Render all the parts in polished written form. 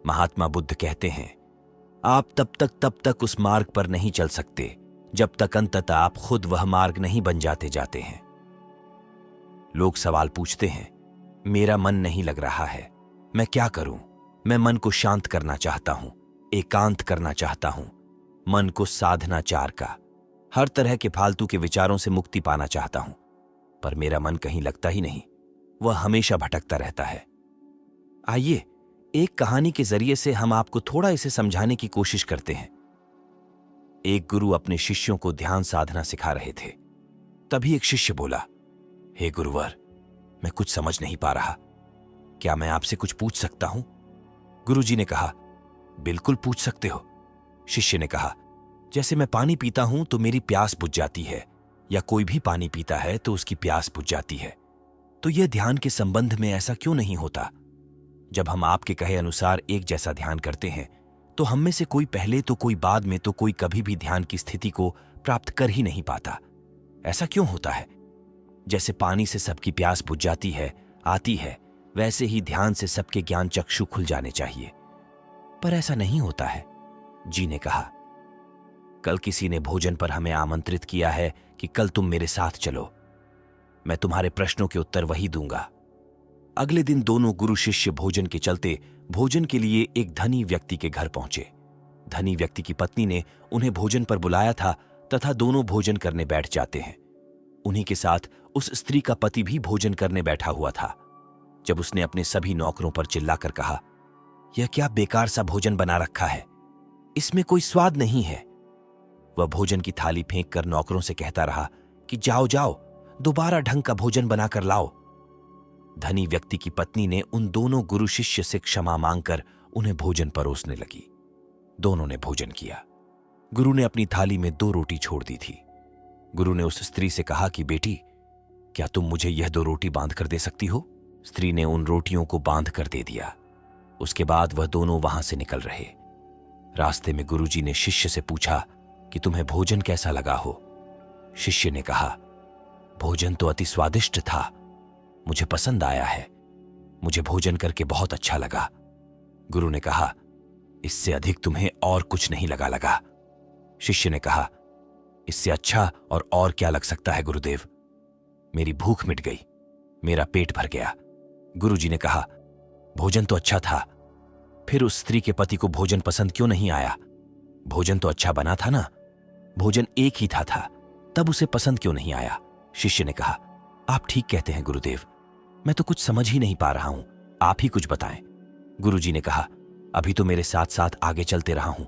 महात्मा बुद्ध कहते हैं, आप तब तक उस मार्ग पर नहीं चल सकते जब तक अंततः आप खुद वह मार्ग नहीं बन जाते हैं। लोग सवाल पूछते हैं, मेरा मन नहीं लग रहा है, मैं क्या करूं? मैं मन को शांत करना चाहता हूं, एकांत करना चाहता हूं, मन को साधनाचार का, हर तरह के फालतू के विचारों से मुक्ति पाना चाहता हूं, पर मेरा मन कहीं लगता ही नहीं, वह हमेशा भटकता रहता है। आइए एक कहानी के जरिए से हम आपको थोड़ा इसे समझाने की कोशिश करते हैं। एक गुरु अपने शिष्यों को ध्यान साधना सिखा रहे थे। तभी एक शिष्य बोला, हे गुरुवर, मैं कुछ समझ नहीं पा रहा, क्या मैं आपसे कुछ पूछ सकता हूं? गुरुजी ने कहा, बिल्कुल पूछ सकते हो। शिष्य ने कहा, जैसे मैं पानी पीता हूं तो मेरी प्यास बुझ जाती है, या कोई भी पानी पीता है तो उसकी प्यास बुझ जाती है, तो यह ध्यान के संबंध में ऐसा क्यों नहीं होता? जब हम आपके कहे अनुसार एक जैसा ध्यान करते हैं तो हम में से कोई पहले तो कोई बाद में तो कोई कभी भी ध्यान की स्थिति को प्राप्त कर ही नहीं पाता। ऐसा क्यों होता है? जैसे पानी से सबकी प्यास बुझ जाती है, आती है, वैसे ही ध्यान से सबके ज्ञान चक्षु खुल जाने चाहिए, पर ऐसा नहीं होता है। जी ने कहा, कल किसी ने भोजन पर हमें आमंत्रित किया है कि कल तुम मेरे साथ चलो, मैं तुम्हारे प्रश्नों के उत्तर वही दूंगा। अगले दिन दोनों गुरु शिष्य भोजन के चलते भोजन के लिए एक धनी व्यक्ति के घर पहुंचे। धनी व्यक्ति की पत्नी ने उन्हें भोजन पर बुलाया था तथा दोनों भोजन करने बैठ जाते हैं। उन्हीं के साथ उस स्त्री का पति भी भोजन करने बैठा हुआ था। जब उसने अपने सभी नौकरों पर चिल्लाकर कहा, यह क्या बेकार सा भोजन बना रखा है, इसमें कोई स्वाद नहीं है, वह भोजन की थाली फेंक कर नौकरों से कहता रहा कि जाओ जाओ, दोबारा ढंग का भोजन बनाकर लाओ। धनी व्यक्ति की पत्नी ने उन दोनों गुरु शिष्य से क्षमा मांगकर उन्हें भोजन परोसने लगी। दोनों ने भोजन किया। गुरु ने अपनी थाली में 2 रोटी छोड़ दी थी। गुरु ने उस स्त्री से कहा कि बेटी, क्या तुम मुझे यह 2 रोटी बांध कर दे सकती हो? स्त्री ने उन रोटियों को बांध कर दे दिया। उसके बाद वह दोनों वहां से निकल रहे। रास्ते में गुरुजी ने शिष्य से पूछा कि तुम्हें भोजन कैसा लगा हो? शिष्य ने कहा, भोजन तो अति स्वादिष्ट था, मुझे पसंद आया है, मुझे भोजन करके बहुत अच्छा लगा। गुरु ने कहा, इससे अधिक तुम्हें और कुछ नहीं लगा? शिष्य ने कहा, इससे अच्छा और क्या लग सकता है गुरुदेव? मेरी भूख मिट गई, मेरा पेट भर गया। गुरुजी ने कहा, भोजन तो अच्छा था, फिर उस स्त्री के पति को भोजन पसंद क्यों नहीं आया? भोजन तो अच्छा बना था ना, भोजन एक ही था, तब उसे पसंद क्यों नहीं आया? शिष्य ने कहा, आप ठीक कहते हैं गुरुदेव, मैं तो कुछ समझ ही नहीं पा रहा हूं, आप ही कुछ बताएं। गुरुजी ने कहा, अभी तो मेरे साथ साथ आगे चलते रहा हूं।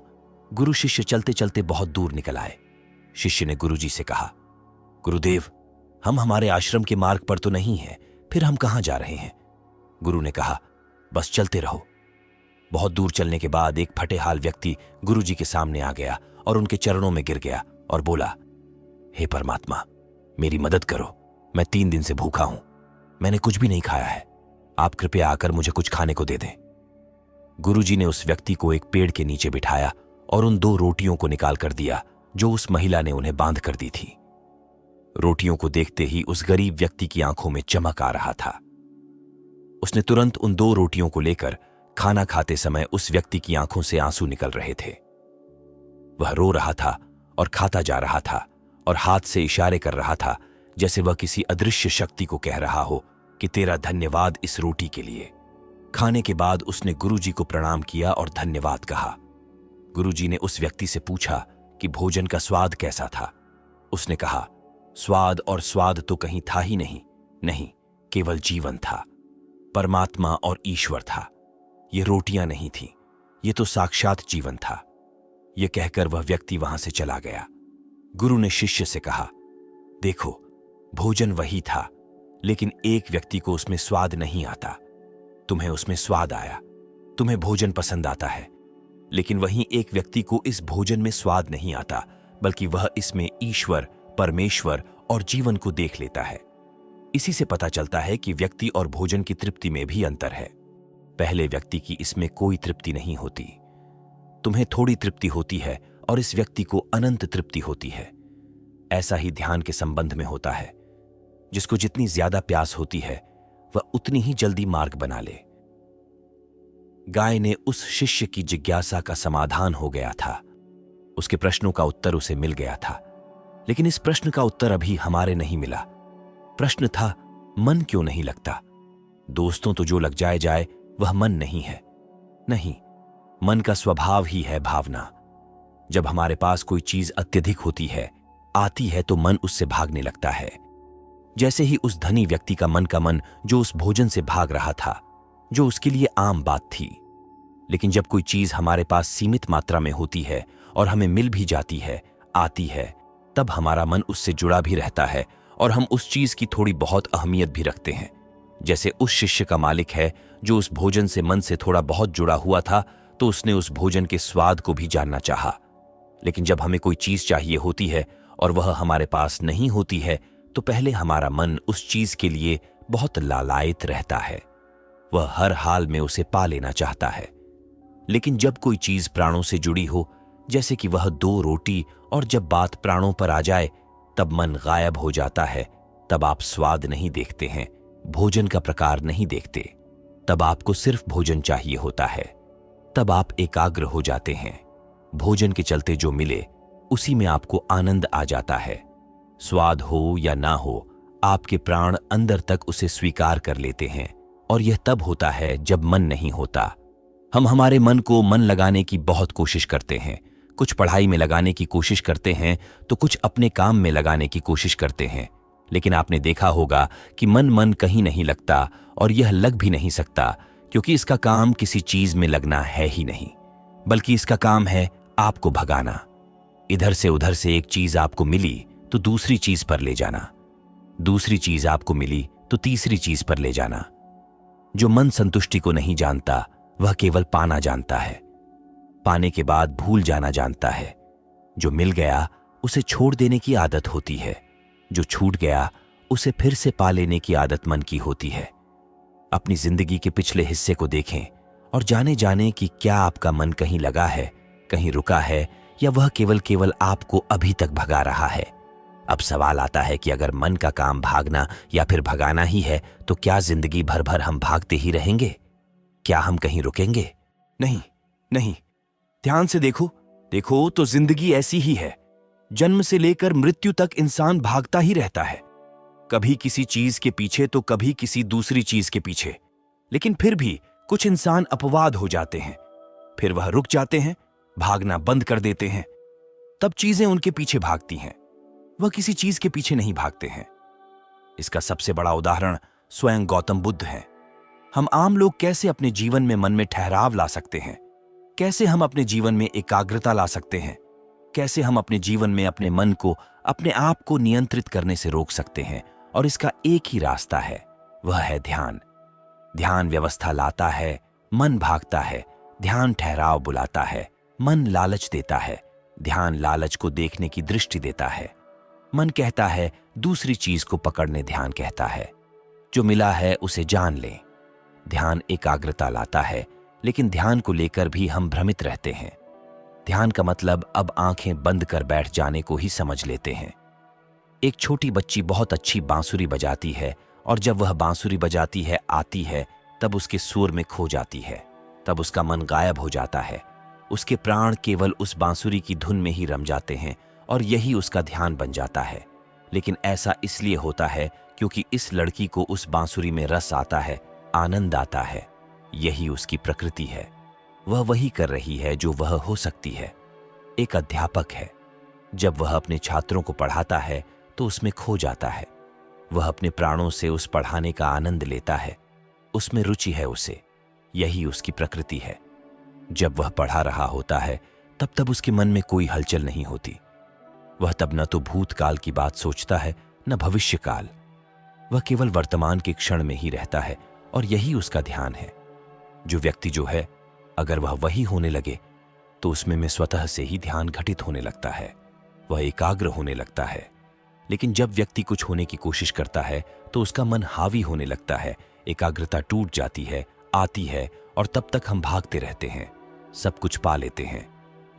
गुरु शिष्य चलते चलते बहुत दूर निकल आए। शिष्य ने गुरुजी से कहा, गुरुदेव, हम हमारे आश्रम के मार्ग पर तो नहीं हैं, फिर हम कहां जा रहे हैं? गुरु ने कहा, बस चलते रहो। बहुत दूर चलने के बाद एक फटेहाल व्यक्ति गुरुजी के सामने आ गया और उनके चरणों में गिर गया और बोला, हे परमात्मा, मेरी मदद करो, मैं 3 दिन से भूखा हूं, मैंने कुछ भी नहीं खाया है, आप कृपया आकर मुझे कुछ खाने को दे दें। गुरुजी ने उस व्यक्ति को एक पेड़ के नीचे बिठाया और उन 2 रोटियों को निकाल कर दिया जो उस महिला ने उन्हें बांध कर दी थी। रोटियों को देखते ही उस गरीब व्यक्ति की आंखों में चमक आ रहा था। उसने तुरंत उन 2 रोटियों को लेकर खाना खाते समय उस व्यक्ति की आंखों से आंसू निकल रहे थे। वह रो रहा था और खाता जा रहा था और हाथ से इशारे कर रहा था, जैसे वह किसी अदृश्य शक्ति को कह रहा हो कि तेरा धन्यवाद इस रोटी के लिए। खाने के बाद उसने गुरुजी को प्रणाम किया और धन्यवाद कहा। गुरुजी ने उस व्यक्ति से पूछा कि भोजन का स्वाद कैसा था। उसने कहा, स्वाद तो कहीं था ही नहीं, केवल जीवन था, परमात्मा और ईश्वर था। ये रोटियां नहीं थी, ये तो साक्षात जीवन था। यह कहकर वह व्यक्ति वहां से चला गया। गुरु ने शिष्य से कहा, देखो, भोजन वही था, लेकिन एक व्यक्ति को उसमें स्वाद नहीं आता, तुम्हें उसमें स्वाद आया, तुम्हें भोजन पसंद आता है, लेकिन वहीं एक व्यक्ति को इस भोजन में स्वाद नहीं आता, बल्कि वह इसमें ईश्वर, परमेश्वर और जीवन को देख लेता है। इसी से पता चलता है कि व्यक्ति और भोजन की तृप्ति में भी अंतर है। पहले व्यक्ति की इसमें कोई तृप्ति नहीं होती, तुम्हें थोड़ी तृप्ति होती है और इस व्यक्ति को अनंत तृप्ति होती है। ऐसा ही ध्यान के संबंध में होता है। जिसको जितनी ज्यादा प्यास होती है वह उतनी ही जल्दी मार्ग बना ले। गाय ने उस शिष्य की जिज्ञासा का समाधान हो गया था। उसके प्रश्नों का उत्तर उसे मिल गया था, लेकिन इस प्रश्न का उत्तर अभी हमारे नहीं मिला। प्रश्न था, मन क्यों नहीं लगता? दोस्तों, तो जो लग जाए वह मन नहीं है। नहीं, मन का स्वभाव ही है भावना। जब हमारे पास कोई चीज अत्यधिक होती है, आती है, तो मन उससे भागने लगता है। जैसे ही उस धनी व्यक्ति का मन जो उस भोजन से भाग रहा था, जो उसके लिए आम बात थी। लेकिन जब कोई चीज हमारे पास सीमित मात्रा में होती है और हमें मिल भी जाती है, आती है, तब हमारा मन उससे जुड़ा भी रहता है और हम उस चीज की थोड़ी बहुत अहमियत भी रखते हैं। जैसे उस शिष्य का मालिक है जो उस भोजन से मन से थोड़ा बहुत जुड़ा हुआ था, तो उसने उस भोजन के स्वाद को भी जानना चाहा। लेकिन जब हमें कोई चीज चाहिए होती है और वह हमारे पास नहीं होती है, तो पहले हमारा मन उस चीज के लिए बहुत लालायित रहता है। वह हर हाल में उसे पा लेना चाहता है। लेकिन जब कोई चीज प्राणों से जुड़ी हो, जैसे कि वह 2 रोटी, और जब बात प्राणों पर आ जाए, तब मन गायब हो जाता है। तब आप स्वाद नहीं देखते हैं, भोजन का प्रकार नहीं देखते। तब आपको सिर्फ भोजन चाहिए होता है। तब आप एकाग्र हो जाते हैं। भोजन के चलते जो मिले, उसी में आपको आनंद आ जाता है। स्वाद हो या ना हो, आपके प्राण अंदर तक उसे स्वीकार कर लेते हैं। और यह तब होता है जब मन नहीं होता। हम हमारे मन को मन लगाने की बहुत कोशिश करते हैं। कुछ पढ़ाई में लगाने की कोशिश करते हैं, तो कुछ अपने काम में लगाने की कोशिश करते हैं। लेकिन आपने देखा होगा कि मन कहीं नहीं लगता, और यह लग भी नहीं सकता, क्योंकि इसका काम किसी चीज में लगना है ही नहीं, बल्कि इसका काम है आपको भगाना। इधर से उधर से एक चीज आपको मिली तो दूसरी चीज पर ले जाना, दूसरी चीज आपको मिली तो तीसरी चीज पर ले जाना। जो मन संतुष्टि को नहीं जानता, वह केवल पाना जानता है। पाने के बाद भूल जाना जानता है। जो मिल गया उसे छोड़ देने की आदत होती है। जो छूट गया उसे फिर से पा लेने की आदत मन की होती है। अपनी जिंदगी के पिछले हिस्से को देखें और जाने कि क्या आपका मन कहीं लगा है, कहीं रुका है, या वह केवल आपको अभी तक भगा रहा है। अब सवाल आता है कि अगर मन का काम भागना या फिर भगाना ही है, तो क्या जिंदगी भर हम भागते ही रहेंगे? क्या हम कहीं रुकेंगे? नहीं, नहीं। ध्यान से देखो तो जिंदगी ऐसी ही है। जन्म से लेकर मृत्यु तक इंसान भागता ही रहता है, कभी किसी चीज के पीछे तो कभी किसी दूसरी चीज के पीछे। लेकिन फिर भी कुछ इंसान अपवाद हो जाते हैं, फिर वह रुक जाते हैं, भागना बंद कर देते हैं। तब चीजें उनके पीछे भागती हैं, वह किसी चीज के पीछे नहीं भागते हैं। इसका सबसे बड़ा उदाहरण स्वयं गौतम बुद्ध हैं। हम आम लोग कैसे अपने जीवन में मन में ठहराव ला सकते हैं? कैसे हम अपने जीवन में एकाग्रता ला सकते हैं? कैसे हम अपने जीवन में अपने मन को, अपने आप को नियंत्रित करने से रोक सकते हैं? और इसका एक ही रास्ता है, वह है ध्यान। ध्यान व्यवस्था लाता है, मन भागता है। ध्यान ठहराव बुलाता है, मन लालच देता है। ध्यान लालच को देखने की दृष्टि देता है। मन कहता है दूसरी चीज को पकड़ने, ध्यान कहता है जो मिला है उसे जान लें। ध्यान एकाग्रता लाता है, लेकिन ध्यान को लेकर भी हम भ्रमित रहते हैं। ध्यान का मतलब अब आंखें बंद कर बैठ जाने को ही समझ लेते हैं। एक छोटी बच्ची बहुत अच्छी बांसुरी बजाती है, और जब वह बांसुरी बजाती है, आती है, तब उसके सुर में खो जाती है। तब उसका मन गायब हो जाता है। उसके प्राण केवल उस बांसुरी की धुन में ही रम जाते हैं, और यही उसका ध्यान बन जाता है। लेकिन ऐसा इसलिए होता है क्योंकि इस लड़की को उस बांसुरी में रस आता है, आनंद आता है। यही उसकी प्रकृति है। वह वही कर रही है जो वह हो सकती है। एक अध्यापक है, जब वह अपने छात्रों को पढ़ाता है तो उसमें खो जाता है। वह अपने प्राणों से उस पढ़ाने का आनंद लेता है, उसमें रुचि है उसे। यही उसकी प्रकृति है। जब वह पढ़ा रहा होता है, तब उसके मन में कोई हलचल नहीं होती। वह तब न तो भूतकाल की बात सोचता है, न भविष्यकाल। वह केवल वर्तमान के क्षण में ही रहता है, और यही उसका ध्यान है। जो व्यक्ति जो है, अगर वह वही होने लगे, तो उसमें में स्वतः से ही ध्यान घटित होने लगता है, वह एकाग्र होने लगता है। लेकिन जब व्यक्ति कुछ होने की कोशिश करता है, तो उसका मन हावी होने लगता है, एकाग्रता टूट जाती है, आती है, और तब तक हम भागते रहते हैं। सब कुछ पा लेते हैं,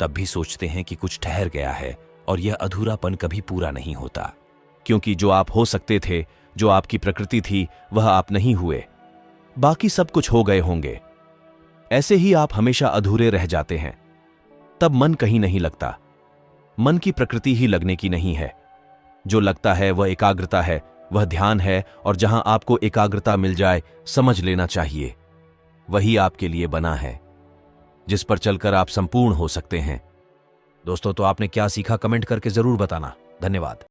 तब भी सोचते हैं कि कुछ ठहर गया है, और यह अधूरापन कभी पूरा नहीं होता। क्योंकि जो आप हो सकते थे, जो आपकी प्रकृति थी, वह आप नहीं हुए। बाकी सब कुछ हो गए होंगे, ऐसे ही आप हमेशा अधूरे रह जाते हैं। तब मन कहीं नहीं लगता। मन की प्रकृति ही लगने की नहीं है। जो लगता है वह एकाग्रता है, वह ध्यान है, और जहां आपको एकाग्रता मिल जाए, समझ लेना चाहिए वही आपके लिए बना है, जिस पर चलकर आप संपूर्ण हो सकते हैं। दोस्तों, तो आपने क्या सीखा कमेंट करके जरूर बताना। धन्यवाद।